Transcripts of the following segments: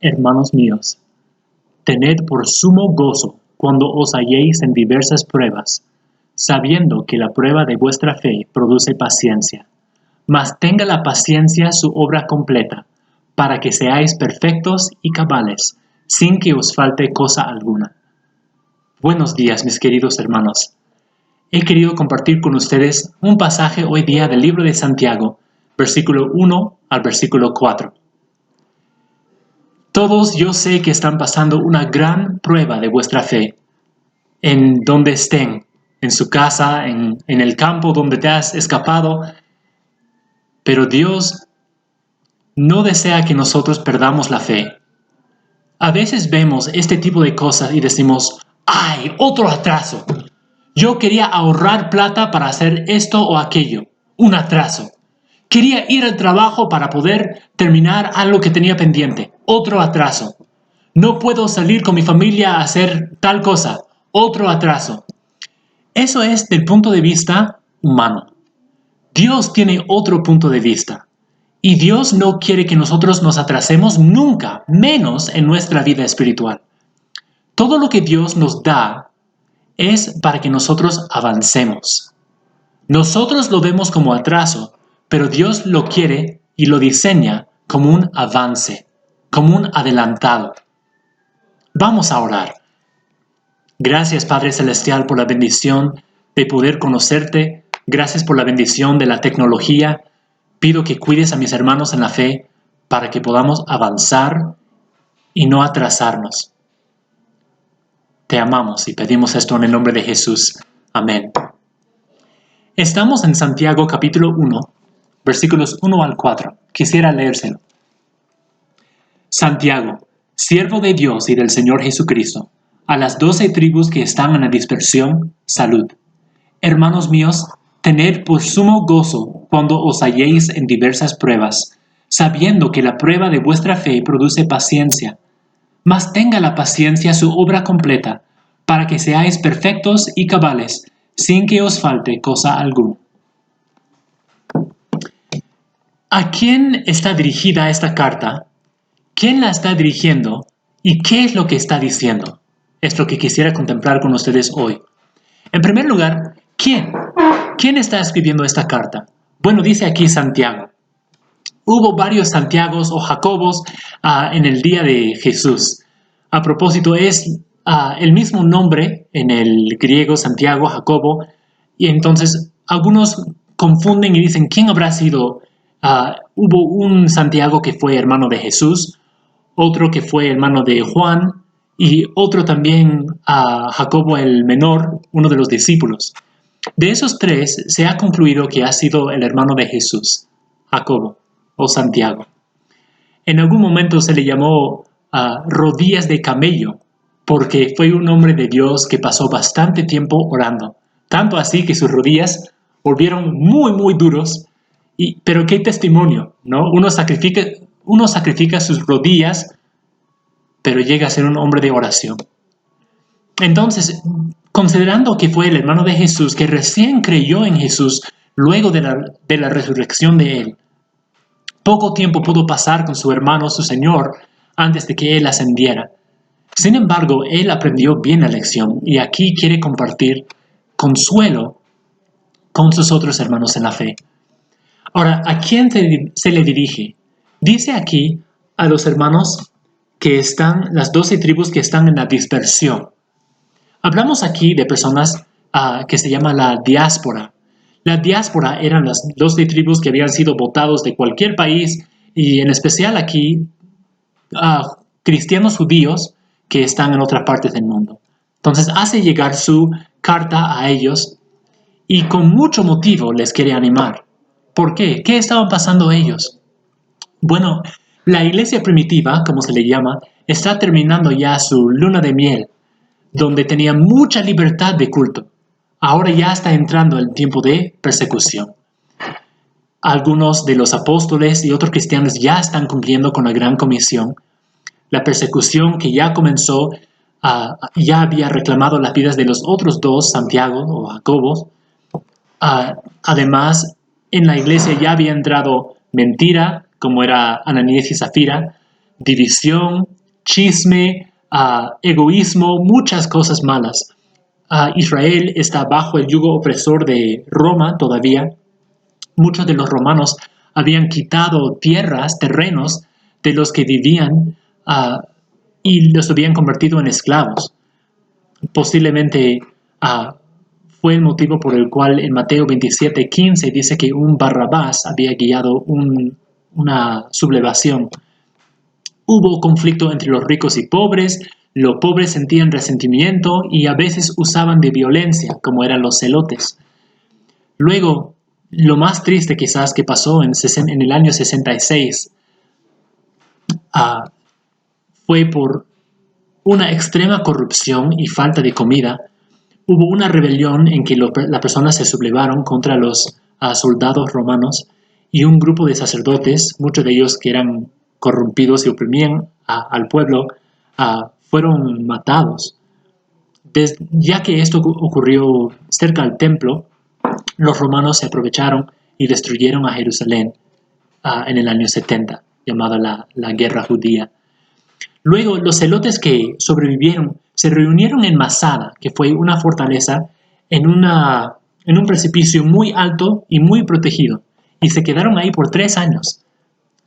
Hermanos míos, tened por sumo gozo cuando os halléis en diversas pruebas, sabiendo que la prueba de vuestra fe produce paciencia. Mas tenga la paciencia su obra completa, para que seáis perfectos y cabales, sin que os falte cosa alguna. Buenos días, mis queridos hermanos. He querido compartir con ustedes un pasaje hoy día del libro de Santiago, versículo 1 al versículo 4. Todos yo sé que están pasando una gran prueba de vuestra fe, en donde estén, en su casa, en el campo donde te has escapado, pero Dios no desea que nosotros perdamos la fe. A veces vemos este tipo de cosas y decimos, ¡ay, otro atraso! Yo quería ahorrar plata para hacer esto o aquello, un atraso. Quería ir al trabajo para poder terminar algo que tenía pendiente, otro atraso. No puedo salir con mi familia a hacer tal cosa, otro atraso. Eso es del punto de vista humano. Dios tiene otro punto de vista. Y Dios no quiere que nosotros nos atrasemos nunca, menos en nuestra vida espiritual. Todo lo que Dios nos da es para que nosotros avancemos. Nosotros lo vemos como atraso, pero Dios lo quiere y lo diseña como un avance, como un adelantado. Vamos a orar. Gracias, Padre Celestial, por la bendición de poder conocerte. Gracias por la bendición de la tecnología. Pido que cuides a mis hermanos en la fe para que podamos avanzar y no atrasarnos. Te amamos y pedimos esto en el nombre de Jesús. Amén. Estamos en Santiago capítulo 1, versículos 1 al 4. Quisiera leérselo. Santiago, siervo de Dios y del Señor Jesucristo, a las 12 tribus que están en la dispersión, salud. Hermanos míos, tened por sumo gozo cuando os halléis en diversas pruebas, sabiendo que la prueba de vuestra fe produce paciencia. Mas tenga la paciencia su obra completa, para que seáis perfectos y cabales, sin que os falte cosa alguna. ¿A quién está dirigida esta carta? ¿Quién la está dirigiendo? ¿Y qué es lo que está diciendo? Es lo que quisiera contemplar con ustedes hoy. En primer lugar, ¿quién? ¿Quién está escribiendo esta carta? Bueno, dice aquí Santiago. Hubo varios Santiagos o Jacobos en el día de Jesús. A propósito, es el mismo nombre en el griego, Santiago, Jacobo, y entonces algunos confunden y dicen, ¿quién habrá sido? Hubo un Santiago que fue hermano de Jesús, otro que fue hermano de Juan, y otro también Jacobo el menor, uno de los discípulos. De esos tres se ha concluido que ha sido el hermano de Jesús, Jacobo o Santiago. En algún momento se le llamó rodillas de camello, porque fue un hombre de Dios que pasó bastante tiempo orando. Tanto así que sus rodillas volvieron muy, muy duros. Pero qué testimonio, ¿no? Uno sacrifica sus rodillas, pero llega a ser un hombre de oración. Entonces, considerando que fue el hermano de Jesús, que recién creyó en Jesús luego de la resurrección de él, poco tiempo pudo pasar con su hermano, su Señor, antes de que él ascendiera. Sin embargo, él aprendió bien la lección y aquí quiere compartir consuelo con sus otros hermanos en la fe. Ahora, ¿a quién se le dirige? Dice aquí a los hermanos que están, las 12 tribus que están en la dispersión. Hablamos aquí de personas que se llama la diáspora. La diáspora eran las 12 tribus que habían sido votados de cualquier país y en especial aquí cristianos judíos que están en otras partes del mundo. Entonces hace llegar su carta a ellos y con mucho motivo les quiere animar. ¿Por qué? ¿Qué estaban pasando ellos? Bueno, la iglesia primitiva, como se le llama, está terminando ya su luna de miel, donde tenía mucha libertad de culto. Ahora ya está entrando el tiempo de persecución. Algunos de los apóstoles y otros cristianos ya están cumpliendo con la gran comisión. La persecución que ya comenzó ya había reclamado las vidas de los otros dos, Santiago o Jacobos. Además, en la iglesia ya había entrado mentira, como era Ananías y Zafira, división, chisme, egoísmo, muchas cosas malas. Israel está bajo el yugo opresor de Roma todavía. Muchos de los romanos habían quitado tierras, terrenos de los que vivían y los habían convertido en esclavos. Posiblemente fue el motivo por el cual en Mateo 27:15 dice que un Barrabás había guiado una sublevación. Hubo conflicto entre los ricos y pobres. Los pobres sentían resentimiento y a veces usaban de violencia, como eran los celotes. Luego, lo más triste quizás que pasó en el año 66 fue por una extrema corrupción y falta de comida. Hubo una rebelión en que las personas se sublevaron contra los soldados romanos y un grupo de sacerdotes, muchos de ellos que eran corrompidos y oprimían al pueblo, fueron matados. Ya que esto ocurrió cerca del templo, los romanos se aprovecharon y destruyeron a Jerusalén en el año 70, llamada la Guerra Judía. Luego, los celotes que sobrevivieron se reunieron en Masada, que fue una fortaleza en un precipicio muy alto y muy protegido, y se quedaron ahí por 3 años.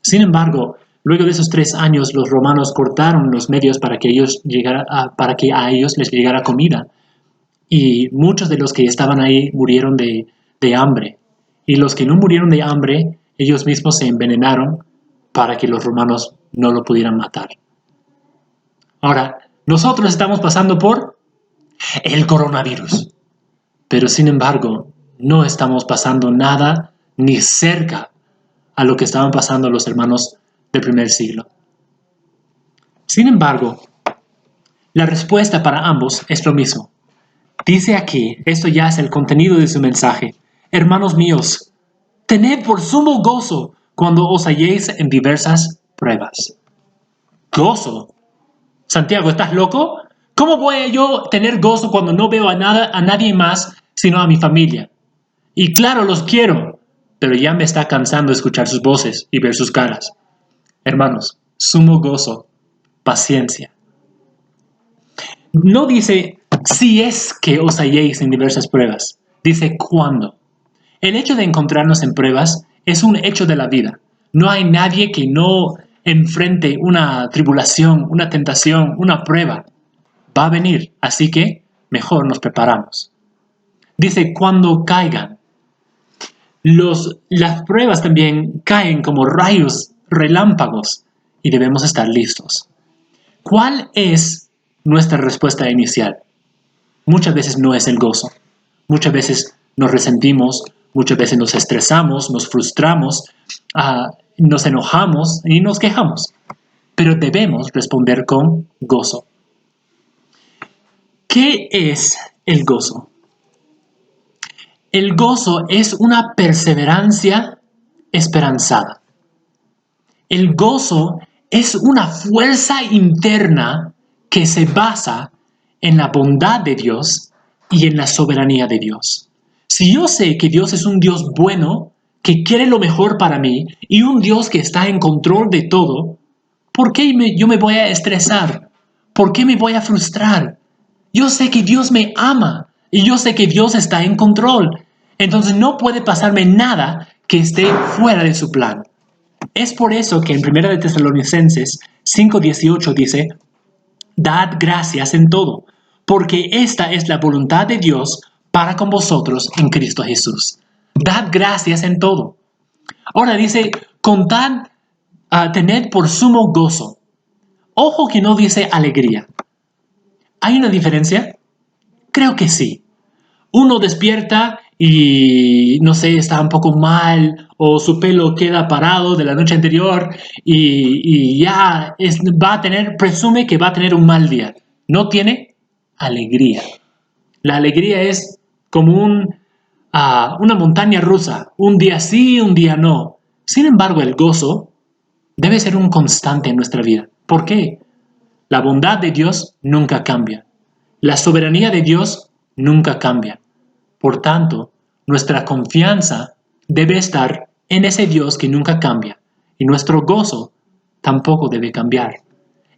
Sin embargo, luego de esos 3 años, los romanos cortaron los medios para que a ellos les llegara comida, y muchos de los que estaban ahí murieron de hambre. Y los que no murieron de hambre, ellos mismos se envenenaron para que los romanos no lo pudieran matar. Ahora, nosotros estamos pasando por el coronavirus, pero sin embargo, no estamos pasando nada ni cerca a lo que estaban pasando los hermanos del primer siglo. Sin embargo, la respuesta para ambos es lo mismo. Dice aquí, esto ya es el contenido de su mensaje: hermanos míos, tened por sumo gozo cuando os halléis en diversas pruebas. ¿Gozo? Santiago, ¿estás loco? ¿Cómo voy yo a tener gozo cuando no veo a nadie más sino a mi familia? Y claro, los quiero, pero ya me está cansando escuchar sus voces y ver sus caras. Hermanos, sumo gozo, paciencia. No dice si es que os halléis en diversas pruebas, dice cuándo. El hecho de encontrarnos en pruebas es un hecho de la vida. No hay nadie que no enfrente una tribulación, una tentación, una prueba. Va a venir, así que mejor nos preparamos. Dice cuando caigan. Las pruebas también caen como rayos, relámpagos, y debemos estar listos. ¿Cuál es nuestra respuesta inicial? Muchas veces no es el gozo. Muchas veces nos resentimos, muchas veces nos estresamos, nos frustramos, nos enojamos y nos quejamos. Pero debemos responder con gozo. ¿Qué es el gozo? El gozo es una perseverancia esperanzada. El gozo es una fuerza interna que se basa en la bondad de Dios y en la soberanía de Dios. Si yo sé que Dios es un Dios bueno, que quiere lo mejor para mí, y un Dios que está en control de todo, ¿por qué yo me voy a estresar? ¿Por qué me voy a frustrar? Yo sé que Dios me ama y yo sé que Dios está en control. Entonces no puede pasarme nada que esté fuera de su plan. Es por eso que en 1 de Tesalonicenses 5:18 dice: dad gracias en todo, porque esta es la voluntad de Dios para con vosotros en Cristo Jesús. Dad gracias en todo. Ahora dice, contad, tened por sumo gozo. Ojo que no dice alegría. ¿Hay una diferencia? Creo que sí. Uno despierta y, no sé, está un poco mal o su pelo queda parado de la noche anterior y ya presume que va a tener un mal día. No tiene alegría. La alegría es como una montaña rusa, un día sí, un día no. Sin embargo, el gozo debe ser un constante en nuestra vida. ¿Por qué? La bondad de Dios nunca cambia. La soberanía de Dios nunca cambia. Por tanto, nuestra confianza debe estar en ese Dios que nunca cambia. Y nuestro gozo tampoco debe cambiar.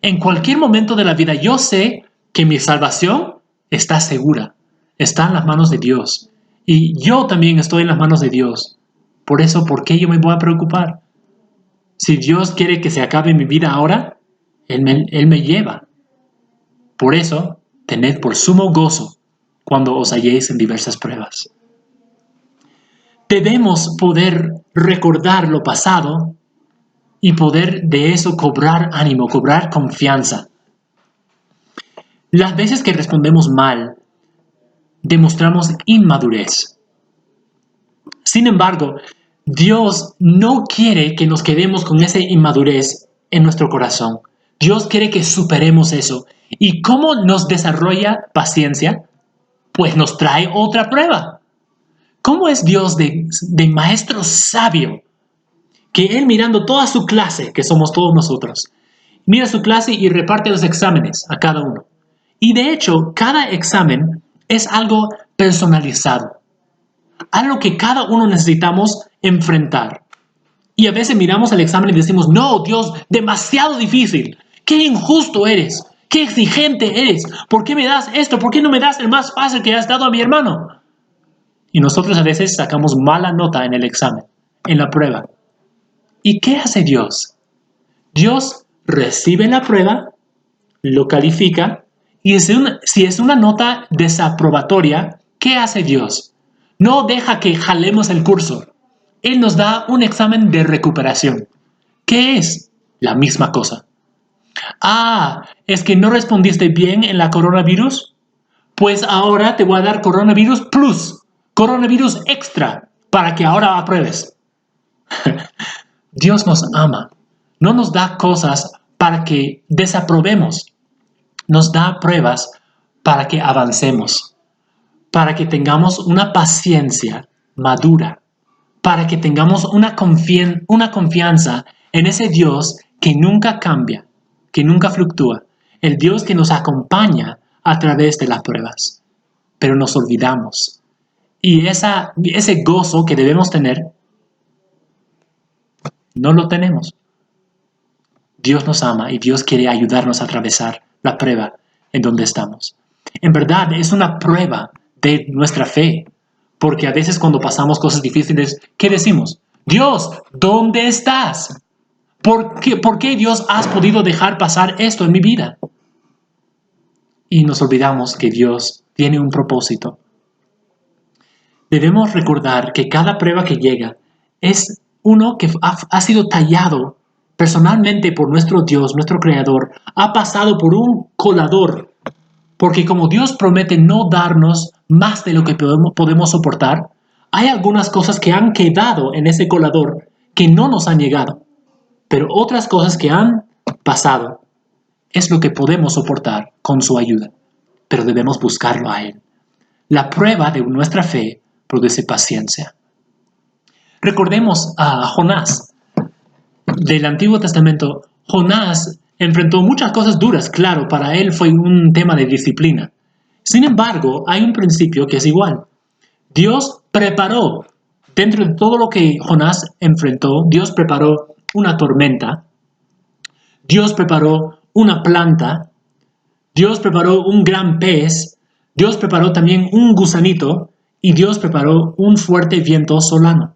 En cualquier momento de la vida yo sé que mi salvación está segura, está en las manos de Dios. Y yo también estoy en las manos de Dios. Por eso, ¿por qué yo me voy a preocupar? Si Dios quiere que se acabe mi vida ahora, Él me lleva. Por eso, tened por sumo gozo cuando os halléis en diversas pruebas. Debemos poder recordar lo pasado y poder de eso cobrar ánimo, cobrar confianza. Las veces que respondemos mal, demostramos inmadurez. Sin embargo, Dios no quiere que nos quedemos con esa inmadurez en nuestro corazón. Dios quiere que superemos eso. ¿Y cómo nos desarrolla paciencia? Pues nos trae otra prueba. ¿Cómo es Dios de maestro sabio? Que Él mirando toda su clase, que somos todos nosotros, mira su clase y reparte los exámenes a cada uno. Y de hecho, cada examen es algo personalizado. Algo que cada uno necesitamos enfrentar. Y a veces miramos el examen y decimos, no, Dios, demasiado difícil. Qué injusto eres. Qué exigente eres. ¿Por qué me das esto? ¿Por qué no me das el más fácil que has dado a mi hermano? Y nosotros a veces sacamos mala nota en el examen, en la prueba. ¿Y qué hace Dios? Dios recibe la prueba, lo califica, y si es una nota desaprobatoria, ¿qué hace Dios? No deja que jalemos el curso. Él nos da un examen de recuperación. ¿Qué es? La misma cosa. Ah, ¿es que no respondiste bien en la coronavirus? Pues ahora te voy a dar coronavirus plus, coronavirus extra, para que ahora apruebes. Dios nos ama. No nos da cosas para que desaprobemos. Nos da pruebas para que avancemos, para que tengamos una paciencia madura, para que tengamos una confianza en ese Dios que nunca cambia, que nunca fluctúa, el Dios que nos acompaña a través de las pruebas. Pero nos olvidamos. Y ese gozo que debemos tener, no lo tenemos. Dios nos ama y Dios quiere ayudarnos a atravesar la prueba en donde estamos. En verdad, es una prueba de nuestra fe, porque a veces cuando pasamos cosas difíciles, ¿qué decimos? Dios, ¿dónde estás? ¿Por qué Dios has podido dejar pasar esto en mi vida? Y nos olvidamos que Dios tiene un propósito. Debemos recordar que cada prueba que llega es uno que ha sido tallado personalmente por nuestro Dios, nuestro Creador, ha pasado por un colador, porque como Dios promete no darnos más de lo que podemos soportar, hay algunas cosas que han quedado en ese colador que no nos han llegado, pero otras cosas que han pasado es lo que podemos soportar con su ayuda, pero debemos buscarlo a Él. La prueba de nuestra fe produce paciencia. Recordemos a Jonás. Del Antiguo Testamento, Jonás enfrentó muchas cosas duras, claro, para él fue un tema de disciplina. Sin embargo, hay un principio que es igual. Dios preparó, dentro de todo lo que Jonás enfrentó, Dios preparó una tormenta, Dios preparó una planta, Dios preparó un gran pez, Dios preparó también un gusanito y Dios preparó un fuerte viento solano.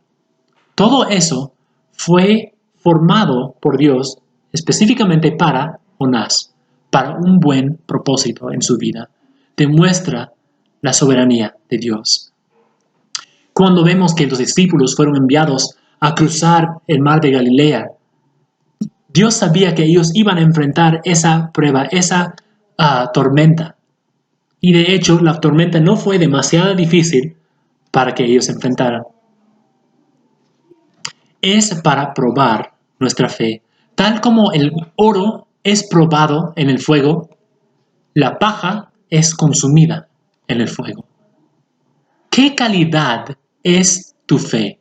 Todo eso fue formado por Dios específicamente para Jonás, para un buen propósito en su vida. Demuestra la soberanía de Dios. Cuando vemos que los discípulos fueron enviados a cruzar el mar de Galilea, Dios sabía que ellos iban a enfrentar esa prueba, esa tormenta. Y de hecho, la tormenta no fue demasiado difícil para que ellos enfrentaran. Es para probar nuestra fe. Tal como el oro es probado en el fuego, la paja es consumida en el fuego. ¿Qué calidad es tu fe?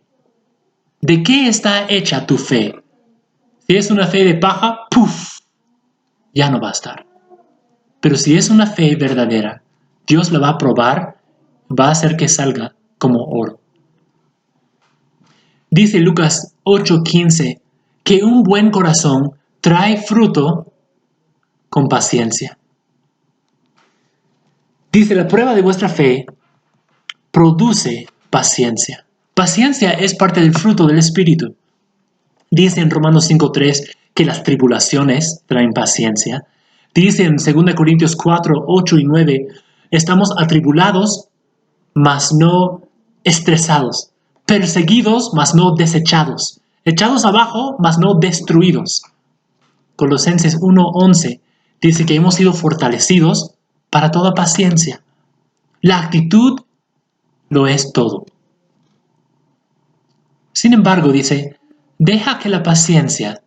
¿De qué está hecha tu fe? Si es una fe de paja, ¡puf!, ya no va a estar. Pero si es una fe verdadera, Dios la va a probar, va a hacer que salga como oro. Dice Lucas 8:15 que un buen corazón trae fruto con paciencia. Dice, la prueba de vuestra fe produce paciencia. Paciencia es parte del fruto del Espíritu. Dice en Romanos 5:3 que las tribulaciones traen paciencia. Dice en 2 Corintios 4:8 y 9, estamos atribulados, mas no estresados, perseguidos, mas no desechados, echados abajo, mas no destruidos. Colosenses 1:11 dice que hemos sido fortalecidos para toda paciencia. La actitud lo es todo. Sin embargo, dice, deja que la paciencia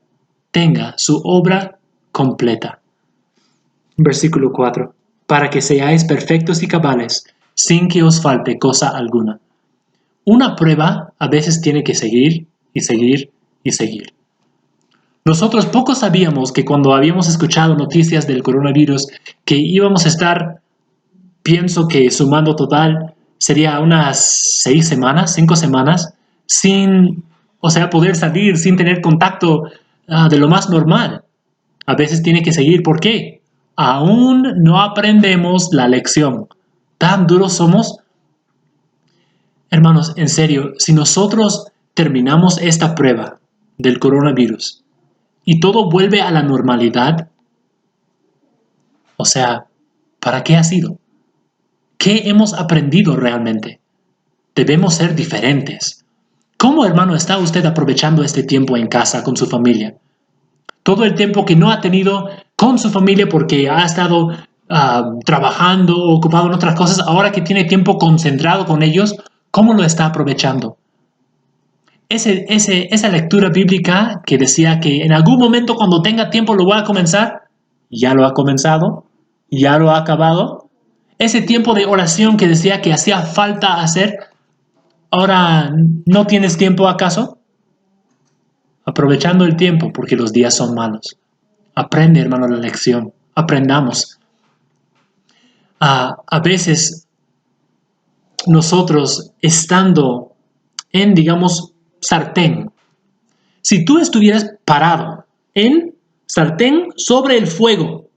tenga su obra completa. Versículo 4. Para que seáis perfectos y cabales, sin que os falte cosa alguna. Una prueba a veces tiene que seguir y seguir y seguir. Nosotros poco sabíamos que cuando habíamos escuchado noticias del coronavirus, que íbamos a estar, pienso que sumando total, sería unas 6 semanas, 5 semanas, sin, poder salir sin tener contacto de lo más normal. A veces tiene que seguir. ¿Por qué? Aún no aprendemos la lección. ¿Tan duros somos? Hermanos, en serio, si nosotros terminamos esta prueba del coronavirus y todo vuelve a la normalidad, ¿para qué ha sido? ¿Qué hemos aprendido realmente? Debemos ser diferentes. ¿Cómo, hermano, está usted aprovechando este tiempo en casa con su familia? Todo el tiempo que no ha tenido con su familia porque ha estado trabajando o ocupado en otras cosas, ahora que tiene tiempo concentrado con ellos, ¿cómo lo está aprovechando? Esa lectura bíblica que decía que en algún momento cuando tenga tiempo lo voy a comenzar, ya lo ha comenzado, ya lo ha acabado. Ese tiempo de oración que decía que hacía falta hacer, ahora no tienes tiempo acaso. Aprovechando el tiempo porque los días son malos. Aprende, hermano, la lección. Aprendamos. A veces nosotros estando en, digamos, sartén. Si tú estuvieras parado en sartén sobre el fuego,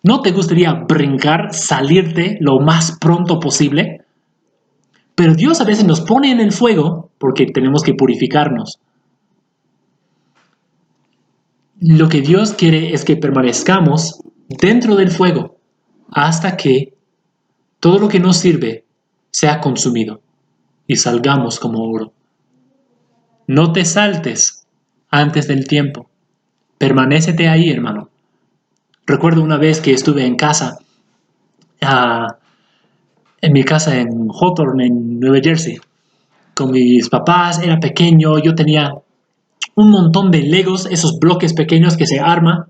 ¿no te gustaría brincar, salirte lo más pronto posible? Pero Dios a veces nos pone en el fuego porque tenemos que purificarnos. Lo que Dios quiere es que permanezcamos dentro del fuego hasta que todo lo que nos sirve sea consumido y salgamos como oro. No te saltes antes del tiempo. Permanécete ahí, hermano. Recuerdo una vez que estuve en casa, en mi casa en Hawthorne, en Nueva Jersey, con mis papás. Era pequeño, yo tenía un montón de Legos, esos bloques pequeños que se arman.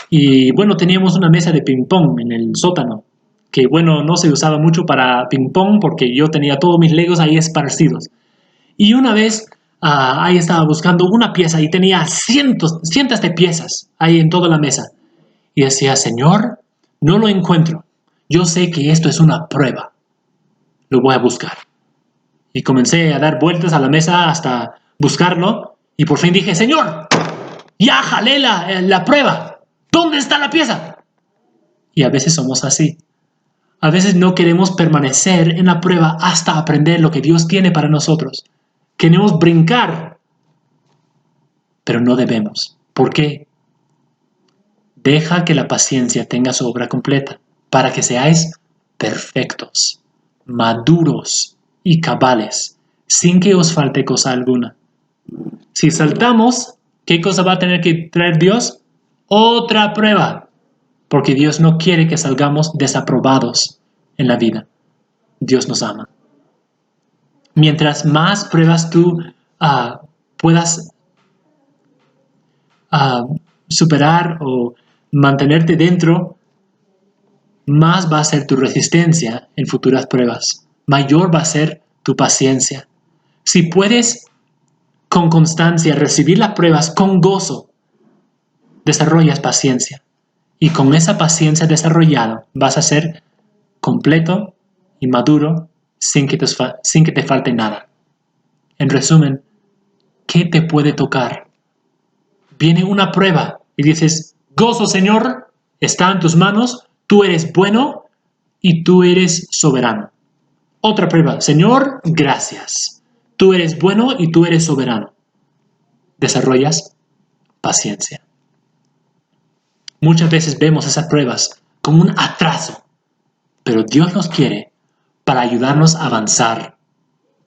Y bueno, teníamos una mesa de ping pong en el sótano, que bueno, no se usaba mucho para ping pong porque yo tenía todos mis Legos ahí esparcidos. Y una vez ahí estaba buscando una pieza y tenía cientos de piezas ahí en toda la mesa. Y decía, Señor, no lo encuentro. Yo sé que esto es una prueba. Lo voy a buscar. Y comencé a dar vueltas a la mesa hasta buscarlo. Y por fin dije, Señor, ya jalé la prueba. ¿Dónde está la pieza? Y a veces somos así. A veces no queremos permanecer en la prueba hasta aprender lo que Dios tiene para nosotros. Queremos brincar, pero no debemos. ¿Por qué? Deja que la paciencia tenga su obra completa, para que seáis perfectos, maduros y cabales, sin que os falte cosa alguna. Si saltamos, ¿qué cosa va a tener que traer Dios? Otra prueba, porque Dios no quiere que salgamos desaprobados en la vida. Dios nos ama. Mientras más pruebas tú puedas superar o mantenerte dentro, más va a ser tu resistencia en futuras pruebas. Mayor va a ser tu paciencia. Si puedes con constancia recibir las pruebas con gozo, desarrollas paciencia. Y con esa paciencia desarrollada vas a ser completo y maduro sin que te falte nada. En resumen, ¿qué te puede tocar? Viene una prueba y dices, gozo, Señor, está en tus manos, tú eres bueno y tú eres soberano. Otra prueba, Señor, gracias. Tú eres bueno y tú eres soberano. Desarrollas paciencia. Muchas veces vemos esas pruebas como un atraso, pero Dios nos quiere para ayudarnos a avanzar,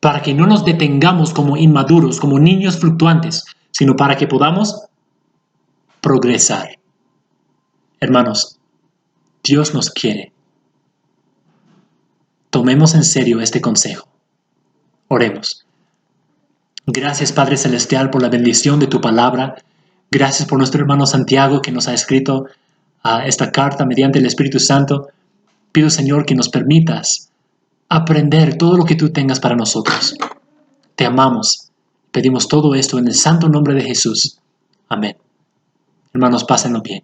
para que no nos detengamos como inmaduros, como niños fluctuantes, sino para que podamos progresar. Hermanos, Dios nos quiere. Tomemos en serio este consejo. Oremos. Gracias, Padre Celestial, por la bendición de tu palabra. Gracias por nuestro hermano Santiago que nos ha escrito esta carta mediante el Espíritu Santo. Pido, Señor, que nos permitas aprender todo lo que tú tengas para nosotros. Te amamos. Pedimos todo esto en el santo nombre de Jesús. Amén. Hermanos, pásenlo bien.